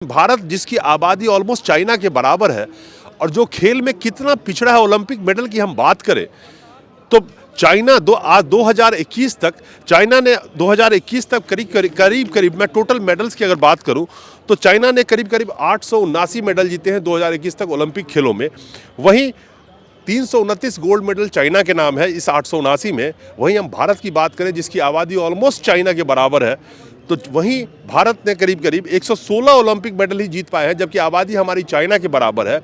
भारत जिसकी आबादी almost China के बराबर है और जो खेल में कितना पिछड़ा है, ओलंपिक मेडल की हम बात करें तो चाइना आज 2021 तक चाइना ने 2021 तक करीब मैं टोटल मेडल्स की अगर बात करूं तो चाइना ने करीब 879 मेडल जीते हैं 2021 तक ओलंपिक खेलों में। वहीं 329 गोल्ड मेडल चाइना के नाम है इस 879 में। वहीं हम भारत की बात करें जिसकी आबादी ऑलमोस्ट चाइना के बराबर है तो वहीं भारत ने करीब 116 ओलंपिक मेडल ही जीत पाए हैं, जबकि आबादी हमारी चाइना के बराबर है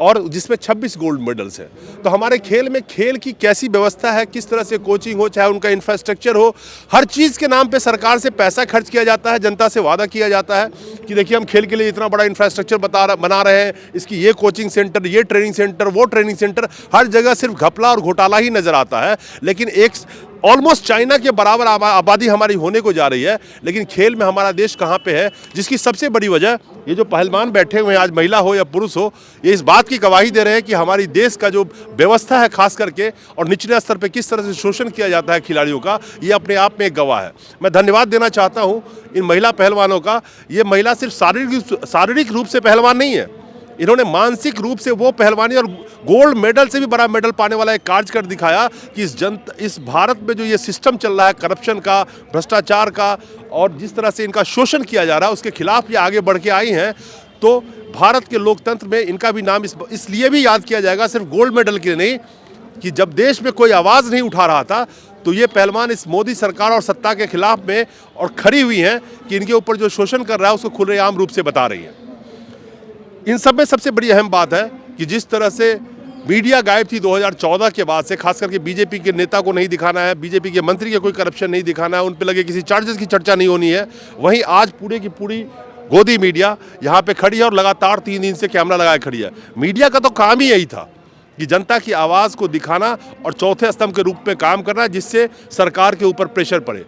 और जिसमें 26 गोल्ड मेडल्स हैं। तो हमारे खेल में खेल की कैसी व्यवस्था है, किस तरह से कोचिंग हो, चाहे उनका इंफ्रास्ट्रक्चर हो, हर चीज़ के नाम पे सरकार से पैसा खर्च किया जाता है, जनता से वादा किया जाता है कि देखिए हम खेल के लिए इतना बड़ा इंफ्रास्ट्रक्चर बना रहे हैं, इसकी ये कोचिंग सेंटर, ये ट्रेनिंग सेंटर, वो ट्रेनिंग सेंटर, हर जगह सिर्फ घपला और घोटाला ही नज़र आता है। लेकिन एक ऑलमोस्ट चाइना के बराबर आबादी हमारी होने को जा रही है, लेकिन खेल में हमारा देश कहाँ पे है, जिसकी सबसे बड़ी वजह ये जो पहलवान बैठे हुए हैं, आज महिला हो या पुरुष हो, ये इस बात की गवाही दे रहे हैं कि हमारी देश का जो व्यवस्था है खास करके और निचले स्तर पे किस तरह से शोषण किया जाता है खिलाड़ियों का, ये अपने आप में एक गवाह है। मैं धन्यवाद देना चाहता हूँ इन महिला पहलवानों का। ये महिला सिर्फ शारीरिक रूप से पहलवान नहीं है, इन्होंने मानसिक रूप से वो पहलवानी और गोल्ड मेडल से भी बड़ा मेडल पाने वाला एक कार्य कर दिखाया कि इस भारत में जो ये सिस्टम चल रहा है करप्शन का, भ्रष्टाचार का और जिस तरह से इनका शोषण किया जा रहा है उसके खिलाफ ये आगे बढ़ के आई हैं। तो भारत के लोकतंत्र में इनका भी नाम इसलिए भी याद किया जाएगा, सिर्फ गोल्ड मेडल के लिए नहीं, कि जब देश में कोई आवाज़ नहीं उठा रहा था तो ये पहलवान इस मोदी सरकार और सत्ता के खिलाफ में और खड़ी हुई हैं कि इनके ऊपर जो शोषण कर रहा है उसको खुलेआम रूप से बता रही है। इन सब में सबसे बड़ी अहम बात है कि जिस तरह से मीडिया गायब थी 2014 के बाद से, खास करके बीजेपी के नेता को नहीं दिखाना है, बीजेपी के मंत्री के कोई करप्शन नहीं दिखाना है, उन पे लगे किसी चार्जेस की चर्चा नहीं होनी है। वहीं आज पूरे की पूरी गोदी मीडिया यहाँ पे खड़ी है और लगातार 3 दिन से कैमरा लगाए खड़ी है। मीडिया का तो काम ही यही था कि जनता की आवाज़ को दिखाना और चौथे स्तंभ के रूप में काम करना, जिससे सरकार के ऊपर प्रेशर पड़े।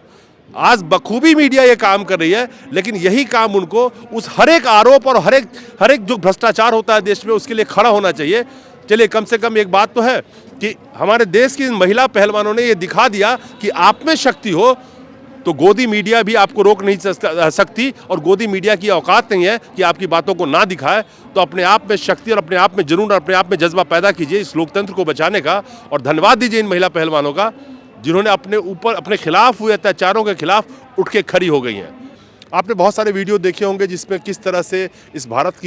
आज बखूबी मीडिया ये काम कर रही है, लेकिन यही काम उनको उस हर एक आरोप और हर एक जो भ्रष्टाचार होता है देश में उसके लिए खड़ा होना चाहिए। चलिए कम से कम एक बात तो है कि हमारे देश की महिला पहलवानों ने ये दिखा दिया कि आप में शक्ति हो तो गोदी मीडिया भी आपको रोक नहीं सकती और गोदी मीडिया की औकात नहीं है कि आपकी बातों को ना दिखाए। तो अपने आप में शक्ति और अपने आप में जुनून और अपने आप में जज्बा पैदा कीजिए इस लोकतंत्र को बचाने का, और धन्यवाद दीजिए इन महिला पहलवानों का जिन्होंने अपने ऊपर अपने खिलाफ हुए अत्याचारों के खिलाफ उठ के खड़ी हो गई हैं। आपने बहुत सारे वीडियो देखे होंगे जिसमें किस तरह से इस भारत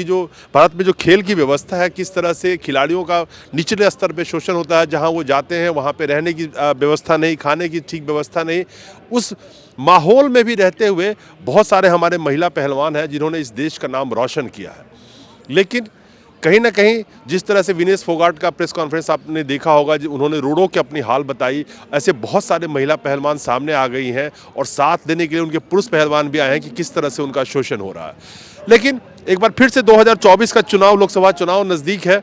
में जो खेल की व्यवस्था है, किस तरह से खिलाड़ियों का निचले स्तर पे शोषण होता है। जहां वो जाते हैं वहां पे रहने की व्यवस्था नहीं, खाने की ठीक व्यवस्था नहीं। उस माहौल में भी रहते हुए बहुत सारे हमारे महिला पहलवान हैं जिन्होंने इस देश का नाम रोशन किया है। लेकिन कहीं ना कहीं जिस तरह से विनेश फोगाट का प्रेस कॉन्फ्रेंस आपने देखा होगा, उन्होंने रोड़ों की अपनी हाल बताई, ऐसे बहुत सारे महिला पहलवान सामने आ गई हैं और साथ देने के लिए उनके पुरुष पहलवान भी आए हैं कि किस तरह से उनका शोषण हो रहा है। लेकिन एक बार फिर से 2024 का चुनाव, लोकसभा चुनाव नज़दीक है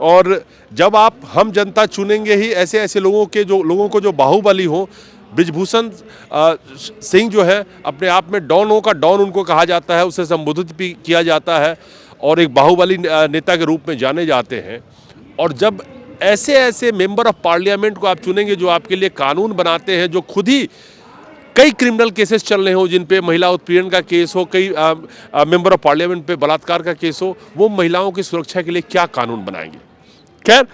और जब हम जनता चुनेंगे ही ऐसे लोगों को जो बाहुबली हो। ब्रिजभूषण सिंह जो है अपने आप में डॉनों का डॉन उनको कहा जाता है, उसे संबोधित भी किया जाता है और एक बाहुबली नेता के रूप में जाने जाते हैं। और जब ऐसे मेंबर ऑफ पार्लियामेंट को आप चुनेंगे जो आपके लिए कानून बनाते हैं, जो खुद ही कई क्रिमिनल केसेस चल रहे हो, जिन पे महिला उत्पीड़न का केस हो, कई मेंबर ऑफ पार्लियामेंट पे बलात्कार का केस हो, वो महिलाओं की सुरक्षा के लिए क्या कानून बनाएंगे। खैर,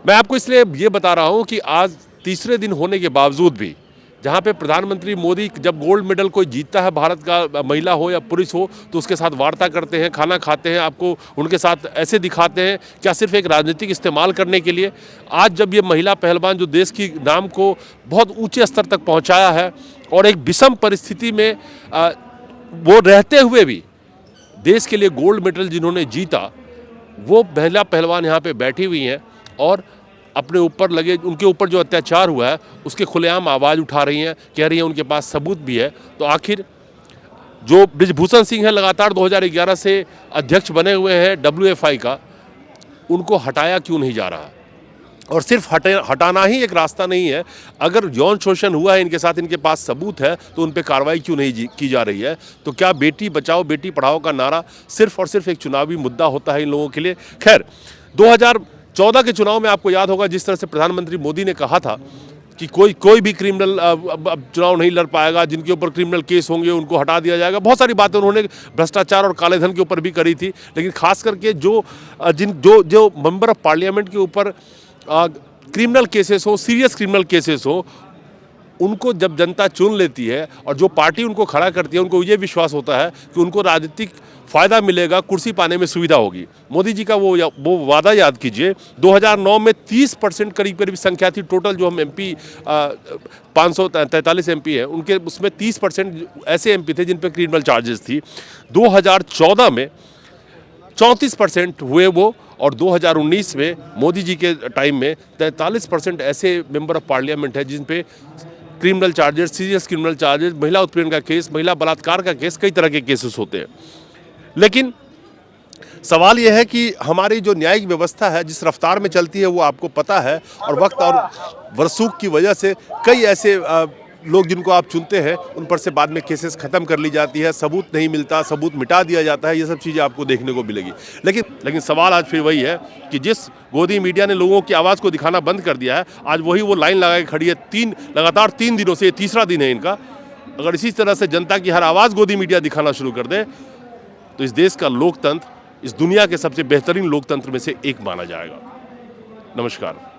मैं आपको इसलिए ये बता रहा हूँ कि आज तीसरे दिन होने के बावजूद भी जहाँ पे प्रधानमंत्री मोदी जब गोल्ड मेडल कोई जीतता है, भारत का महिला हो या पुरुष हो, तो उसके साथ वार्ता करते हैं, खाना खाते हैं, आपको उनके साथ ऐसे दिखाते हैं क्या सिर्फ एक राजनीतिक इस्तेमाल करने के लिए। आज जब ये महिला पहलवान जो देश की नाम को बहुत ऊंचे स्तर तक पहुंचाया है और एक विषम परिस्थिति में वो रहते हुए भी देश के लिए गोल्ड मेडल जिन्होंने जीता, वो महिला पहलवान यहाँ पर बैठी हुई हैं और अपने ऊपर लगे उनके ऊपर जो अत्याचार हुआ है उसके खुलेआम आवाज़ उठा रही हैं, कह रही हैं उनके पास सबूत भी है। तो आखिर जो ब्रिजभूषण सिंह है लगातार 2011 से अध्यक्ष बने हुए हैं WFI का, उनको हटाया क्यों नहीं जा रहा। और सिर्फ हटाना ही एक रास्ता नहीं है। अगर यौन शोषण हुआ है इनके साथ, इनके पास सबूत है, तो उन पर कार्रवाई क्यों नहीं की जा रही है। तो क्या बेटी बचाओ बेटी पढ़ाओ का नारा सिर्फ और सिर्फ एक चुनावी मुद्दा होता है इन लोगों के लिए। खैर, 2014 के चुनाव में आपको याद होगा जिस तरह से प्रधानमंत्री मोदी ने कहा था कि कोई भी क्रिमिनल अब चुनाव नहीं लड़ पाएगा, जिनके ऊपर क्रिमिनल केस होंगे उनको हटा दिया जाएगा। बहुत सारी बातें उन्होंने भ्रष्टाचार और काले धन के ऊपर भी करी थी। लेकिन खास करके जो मेंबर ऑफ पार्लियामेंट के ऊपर क्रिमिनल केसेस हो, सीरियस क्रिमिनल केसेस हो, उनको जब जनता चुन लेती है और जो पार्टी उनको खड़ा करती है, उनको ये विश्वास होता है कि उनको राजनीतिक फ़ायदा मिलेगा, कुर्सी पाने में सुविधा होगी। मोदी जी का वो वादा याद कीजिए। 2009 में 30% करीब संख्या थी टोटल, जो हम MP 543 MP है उनके, उसमें 30% ऐसे MP थे जिन पे क्रिमिनल चार्जेस थी। 2014 में 34% हुए वो, और 2019 में मोदी जी के टाइम में 43% ऐसे मेंबर ऑफ पार्लियामेंट है जिन पे criminal charges, serious criminal charges, महिला उत्पीड़न का केस, महिला बलात्कार का केस, कई तरह के केसेस होते हैं। लेकिन सवाल यह है कि हमारी जो न्यायिक व्यवस्था है जिस रफ्तार में चलती है वो आपको पता है, और वक्त और वरसूख की वजह से कई ऐसे लोग जिनको आप चुनते हैं उन पर से बाद में केसेस ख़त्म कर ली जाती है, सबूत नहीं मिलता, सबूत मिटा दिया जाता है, ये सब चीज़ें आपको देखने को मिलेगी। लेकिन सवाल आज फिर वही है कि जिस गोदी मीडिया ने लोगों की आवाज़ को दिखाना बंद कर दिया है, आज वही वो लाइन लगा के खड़ी है लगातार 3 दिनों से, ये तीसरा दिन है इनका। अगर इसी तरह से जनता की हर आवाज़ गोदी मीडिया दिखाना शुरू कर दे तो इस देश का लोकतंत्र इस दुनिया के सबसे बेहतरीन लोकतंत्र में से एक माना जाएगा। नमस्कार।